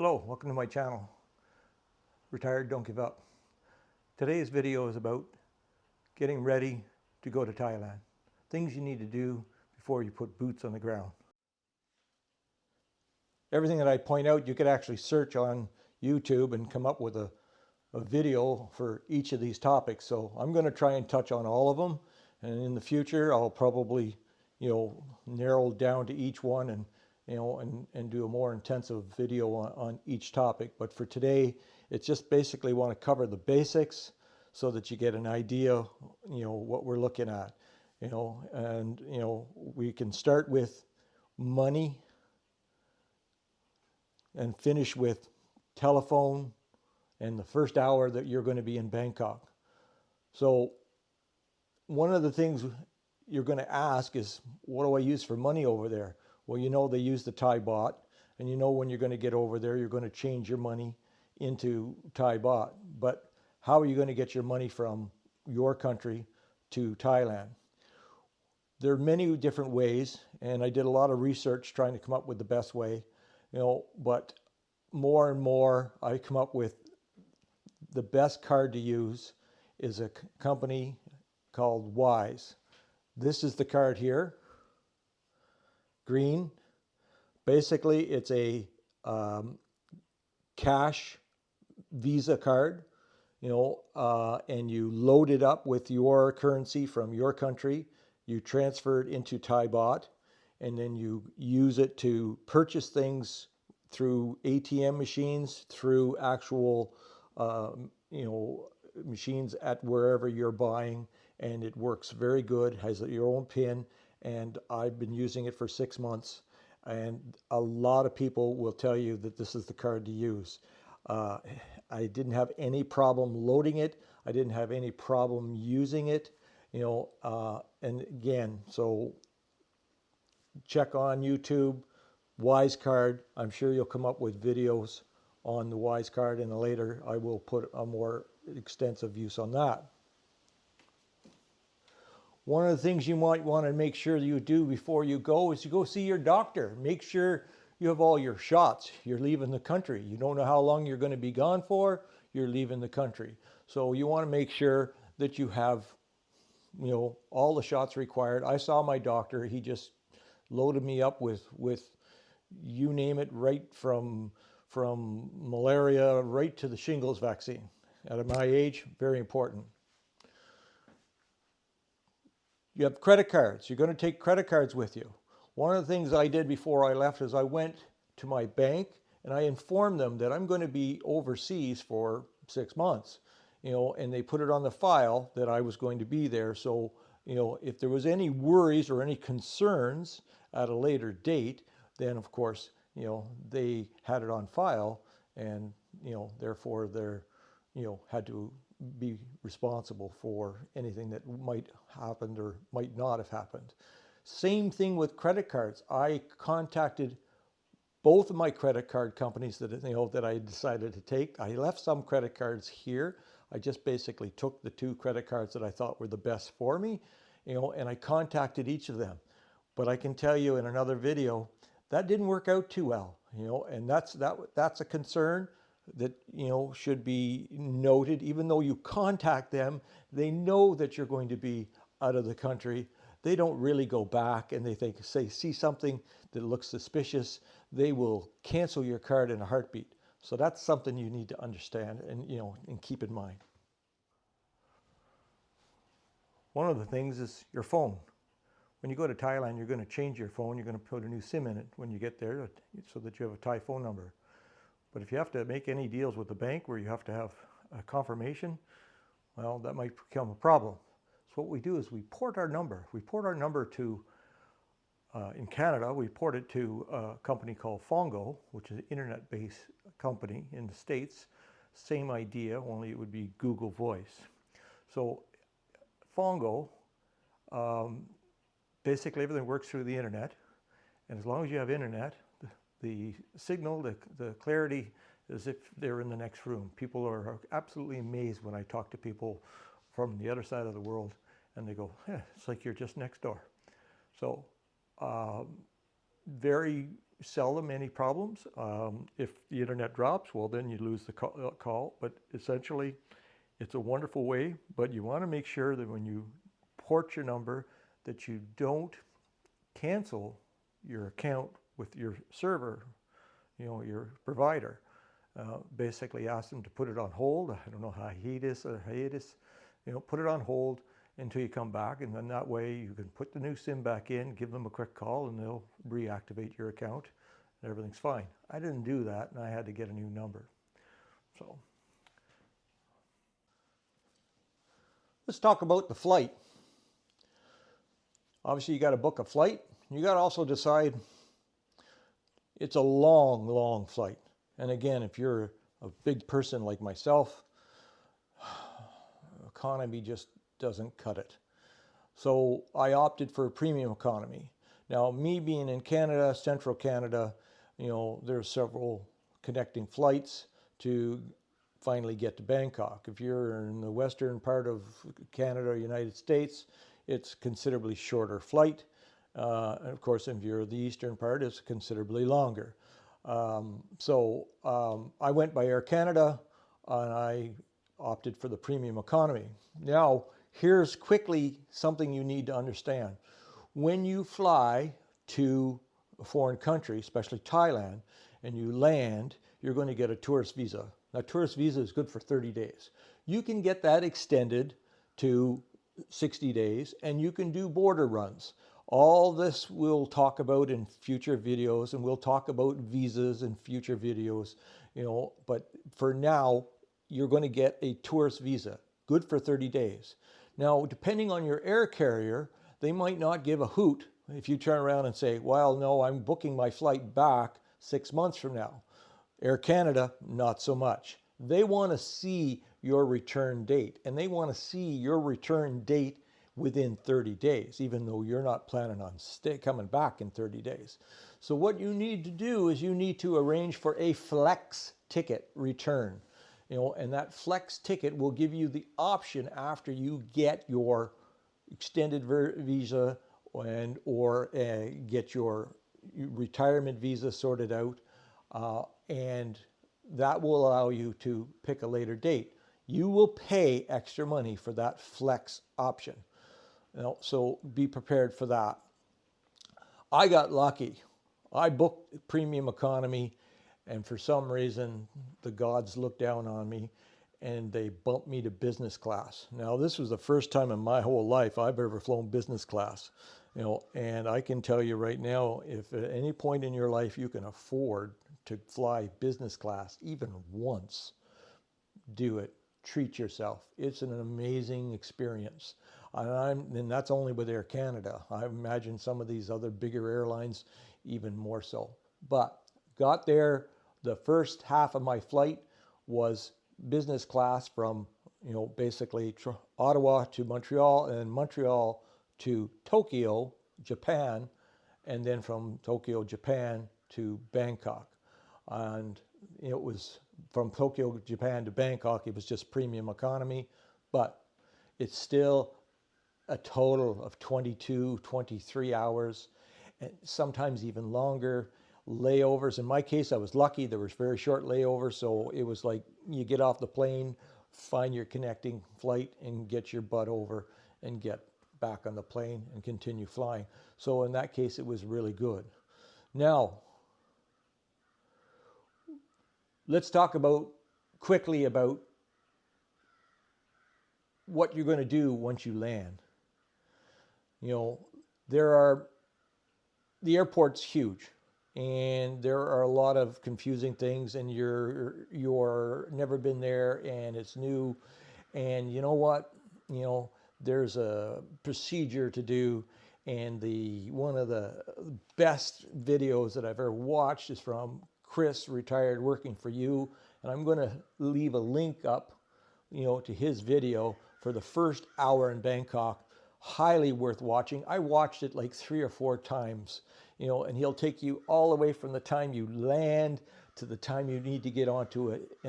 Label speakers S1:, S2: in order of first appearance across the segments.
S1: Hello, welcome to my channel. Retired, don't give up. Today's video is about getting ready to go to Thailand. Things you need to do before you put boots on the ground. Everything that I point out, you could actually search on YouTube and come up with a video for each of these topics. So I'm going to try and touch on all of them. And in the future, I'll probably, narrow down to each one and and do a more intensive video on each topic. But for today, it's just basically want to cover the basics so that you get an idea, what we're looking at, and, we can start with money and finish with telephone and the first hour that you're going to be in Bangkok. So one of the things you're going to ask is, what do I use for money over there? Well, they use the Thai baht, and when you're going to get over there, you're going to change your money into Thai baht. But how are you going to get your money from your country to Thailand? There are many different ways, and I did a lot of research trying to come up with the best way, but more and more I come up with the best card to use is a company called Wise. This is the card here. Green. Basically, it's a cash Visa card, and you load it up with your currency from your country. You transfer it into Thai baht, and then you use it to purchase things through ATM machines, through actual, machines at wherever you're buying, and it works very good, has your own PIN. And I've been using it for 6 months, and a lot of people will tell you that this is the card to use. I didn't have any problem loading it. I didn't have any problem using it, and again, so check on YouTube, Wise card. I'm sure you'll come up with videos on the Wise card, and later I will put a more extensive use on that. One of the things you might want to make sure that you do before you go is you go see your doctor. Make sure you have all your shots. You're leaving the country. You don't know how long you're going to be gone for. You're leaving the country. So you want to make sure that you have, all the shots required. I saw my doctor. He just loaded me up with you name it, right from malaria right to the shingles vaccine. At my age, very important. You have credit cards. You're going to take credit cards with you. One of the things I did before I left is I went to my bank and I informed them that I'm going to be overseas for 6 months, and they put it on the file that I was going to be there. So, if there was any worries or any concerns at a later date, then of course, they had it on file, and, therefore they're, had to be responsible for anything that might happen or might not have happened. Same thing with credit cards. I contacted both of my credit card companies that I decided to take. I left some credit cards here. I just basically took the 2 credit cards that I thought were the best for me, and I contacted each of them. But I can tell you in another video that didn't work out too well, and that's a concern that should be noted. Even though you contact them, they know that you're going to be out of the country. They don't really go back, and they see something that looks suspicious, they will cancel your card in a heartbeat. So that's something you need to understand and and keep in mind. One of the things is your phone. When you go to Thailand, you're going to change your phone. You're going to put a new SIM in it when you get there so that you have a Thai phone number. But if you have to make any deals with the bank where you have to have a confirmation, well, that might become a problem. So what we do is we port our number. We port our number to, in Canada, we port it to a company called Fongo, which is an internet-based company in the States. Same idea, only it would be Google Voice. So Fongo, basically everything works through the internet. And as long as you have internet, the signal, the clarity is if they're in the next room. People are absolutely amazed when I talk to people from the other side of the world, and they go, it's like you're just next door. So very seldom any problems. If the internet drops, well, then you lose the call. But essentially, it's a wonderful way. But you want to make sure that when you port your number, that you don't cancel your account with your server, your provider. Basically ask them to put it on hold. I don't know, hiatus, put it on hold until you come back, and then that way you can put the new SIM back in, give them a quick call, and they'll reactivate your account, and everything's fine. I didn't do that, and I had to get a new number. So let's talk about the flight. Obviously, you got to book a flight. You got to also decide it's a long, long flight. And again, if you're a big person like myself, economy just doesn't cut it. So I opted for premium economy. Now, me being in Canada, central Canada, there's several connecting flights to finally get to Bangkok. If you're in the western part of Canada or United States, it's considerably shorter flight. And of course, if you're the eastern part, it's considerably longer. So I went by Air Canada, and I opted for the premium economy. Now, here's quickly something you need to understand. When you fly to a foreign country, especially Thailand, and you land, you're going to get a tourist visa. Now, tourist visa is good for 30 days. You can get that extended to 60 days, and you can do border runs. All this we'll talk about in future videos, and we'll talk about visas in future videos, but for now, you're going to get a tourist visa, good for 30 days. Now, depending on your air carrier, they might not give a hoot if you turn around and say, well, no, I'm booking my flight back 6 months from now. Air Canada, not so much. They want to see your return date, and they want to see your return date within 30 days, even though you're not planning on coming back in 30 days. So what you need to do is you need to arrange for a flex ticket return. And that flex ticket will give you the option after you get your extended visa or get your retirement visa sorted out, and that will allow you to pick a later date. You will pay extra money for that flex option. So be prepared for that. I got lucky. I booked premium economy, and for some reason, the gods looked down on me and they bumped me to business class. Now, this was the first time in my whole life I've ever flown business class. And I can tell you right now, if at any point in your life you can afford to fly business class even once, do it. Treat yourself. It's an amazing experience. And that's only with Air Canada. I imagine some of these other bigger airlines even more so. But got there, the first half of my flight was business class from, basically Ottawa to Montreal, and Montreal to Tokyo, Japan, and then from Tokyo, Japan to Bangkok. And it was from Tokyo, Japan to Bangkok, it was just premium economy, but it's still a total of 22, 23 hours, and sometimes even longer. Layovers, in my case, I was lucky. There was very short layovers, so it was like you get off the plane, find your connecting flight, and get your butt over and get back on the plane and continue flying. So in that case, it was really good. Now, let's talk quickly about what you're going to do once you land. The airport's huge, and there are a lot of confusing things, and you're never been there, and it's new, and you know what? There's a procedure to do, and one of the best videos that I've ever watched is from Chris, retired working for you, and I'm going to leave a link up, to his video for the first hour in Bangkok. Highly worth watching. I watched it like 3 or 4 times, and he'll take you all the way from the time you land to the time you need to get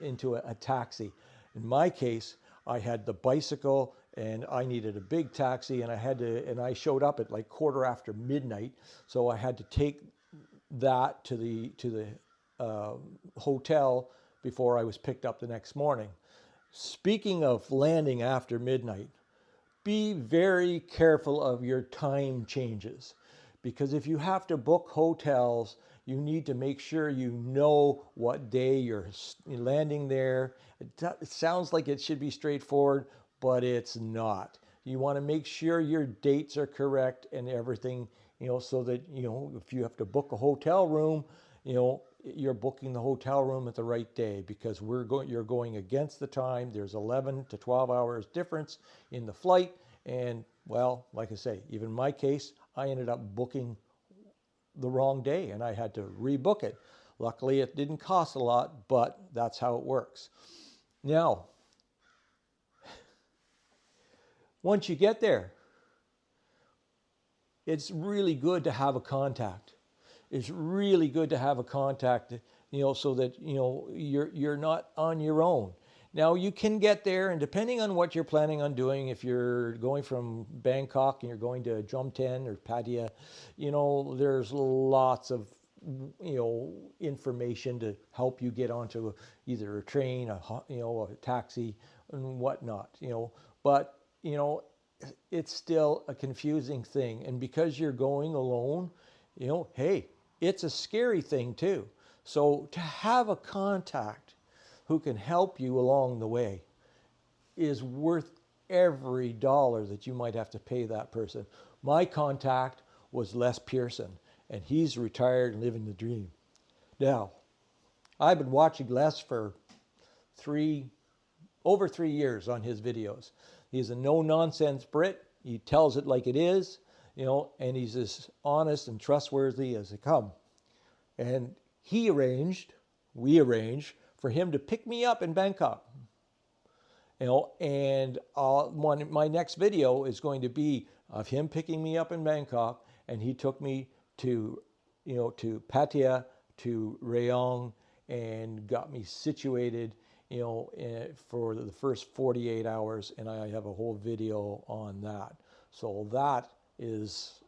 S1: into a taxi. In my case, I had the bicycle and I needed a big taxi, and I showed up at like 1:15 midnight. So I had to take that to the hotel before I was picked up the next morning. Speaking of landing after midnight, be very careful of your time changes, because if you have to book hotels, you need to make sure you know what day you're landing there. It sounds like it should be straightforward, but it's not. You want to make sure your dates are correct and everything, so that, if you have to book a hotel room, you're booking the hotel room at the right day, because you're going against the time. There's 11 to 12 hours difference in the flight. And well, like I say, even in my case, I ended up booking the wrong day and I had to rebook it. Luckily, it didn't cost a lot, but that's how it works. Now, once you get there, it's really good to have a contact. It's really good to have a contact, so that, you're not on your own. Now, you can get there, and depending on what you're planning on doing, if you're going from Bangkok and you're going to Jomtien or Pattaya, there's lots of, information to help you get onto either a train, a taxi, and whatnot, But, it's still a confusing thing. And because you're going alone, hey, it's a scary thing too. So to have a contact who can help you along the way is worth every dollar that you might have to pay that person. My contact was Les Pearson, and he's retired and living the dream. Now, I've been watching Les for over 3 years on his videos. He's a no-nonsense Brit. He tells it like it is, and he's as honest and trustworthy as they come. And we arranged for him to pick me up in Bangkok. And my next video is going to be of him picking me up in Bangkok, and he took me to Pattaya, to Rayong, and got me situated, for the first 48 hours, and I have a whole video on that. So that is,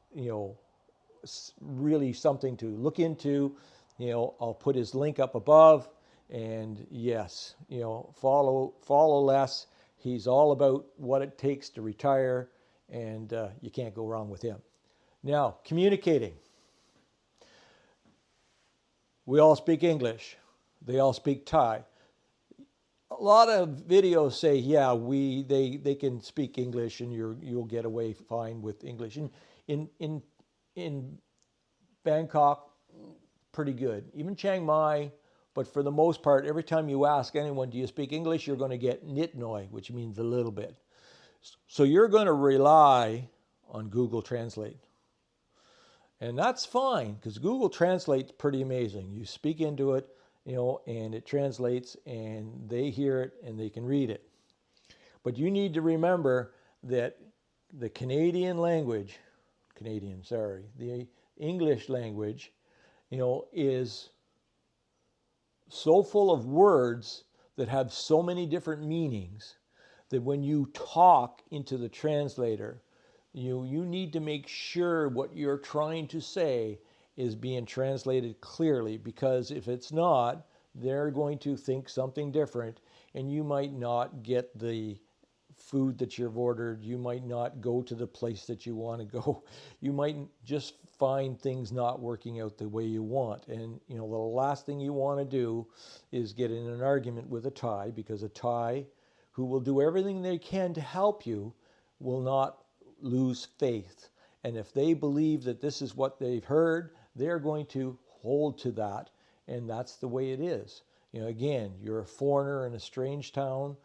S1: really something to look into. I'll put his link up above, and yes, follow Les. He's all about what it takes to retire, and you can't go wrong with him. Now, communicating. We all speak English. They all speak Thai. A lot of videos say, yeah, they can speak English and you'll get away fine with English. In Bangkok, pretty good. Even Chiang Mai, but for the most part, every time you ask anyone, do you speak English, you're going to get nit noi, which means a little bit. So you're going to rely on Google Translate. And that's fine, because Google Translate's pretty amazing. You speak into it, and it translates, and they hear it and they can read it. But you need to remember that the the English language, is so full of words that have so many different meanings that when you talk into the translator, you need to make sure what you're trying to say is being translated clearly, because if it's not, they're going to think something different, and you might not get the food that you've ordered. You might not go to the place that you want to go. You might just find things not working out the way you want. And the last thing you want to do is get in an argument with a Thai, because a Thai who will do everything they can to help you will not lose faith. And if they believe that this is what they've heard, they're going to hold to that. And that's the way it is. Again, you're a foreigner in a strange town,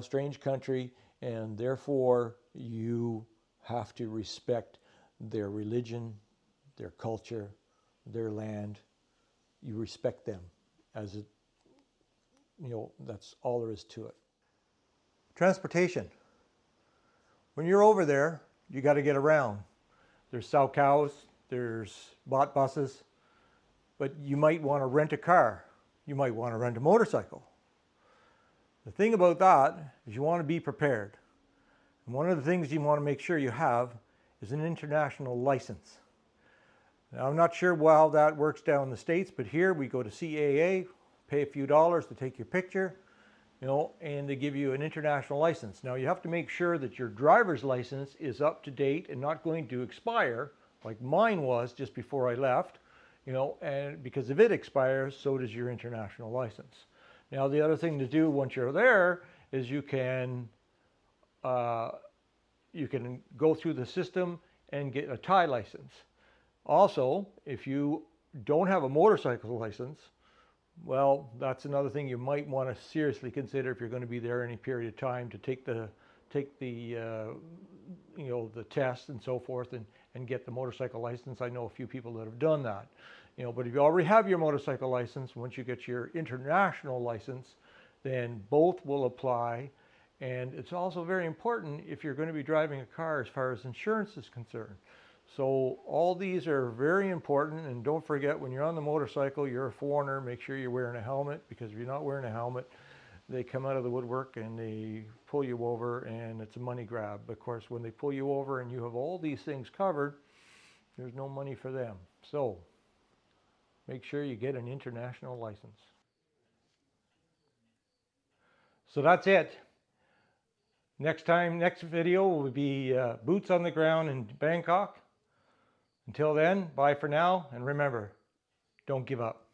S1: strange country, and therefore you have to respect their religion, their culture, their land. You respect them as that's all there is to it. Transportation. When you're over there, you got to get around. There's Sao Cows, there's bot buses, but you might want to rent a car. You might want to rent a motorcycle. The thing about that is you want to be prepared. And one of the things you want to make sure you have is an international license. Now, I'm not sure how that works down in the States, but here we go to CAA, pay a few dollars to take your picture, and they give you an international license. Now, you have to make sure that your driver's license is up to date and not going to expire like mine was just before I left, and because if it expires, so does your international license. Now, the other thing to do once you're there is you can go through the system and get a Thai license. Also, if you don't have a motorcycle license, well, that's another thing you might want to seriously consider if you're going to be there any period of time, to take the test and so forth, and get the motorcycle license. I know a few people that have done that. But if you already have your motorcycle license, once you get your international license, then both will apply. And it's also very important if you're going to be driving a car as far as insurance is concerned. So all these are very important, and don't forget, when you're on the motorcycle, you're a foreigner, make sure you're wearing a helmet, because if you're not wearing a helmet, they come out of the woodwork and they pull you over, and it's a money grab. Of course, when they pull you over and you have all these things covered, there's no money for them. So make sure you get an international license. So that's it. Next video will be boots on the ground in Bangkok. Until then, bye for now, and remember, don't give up.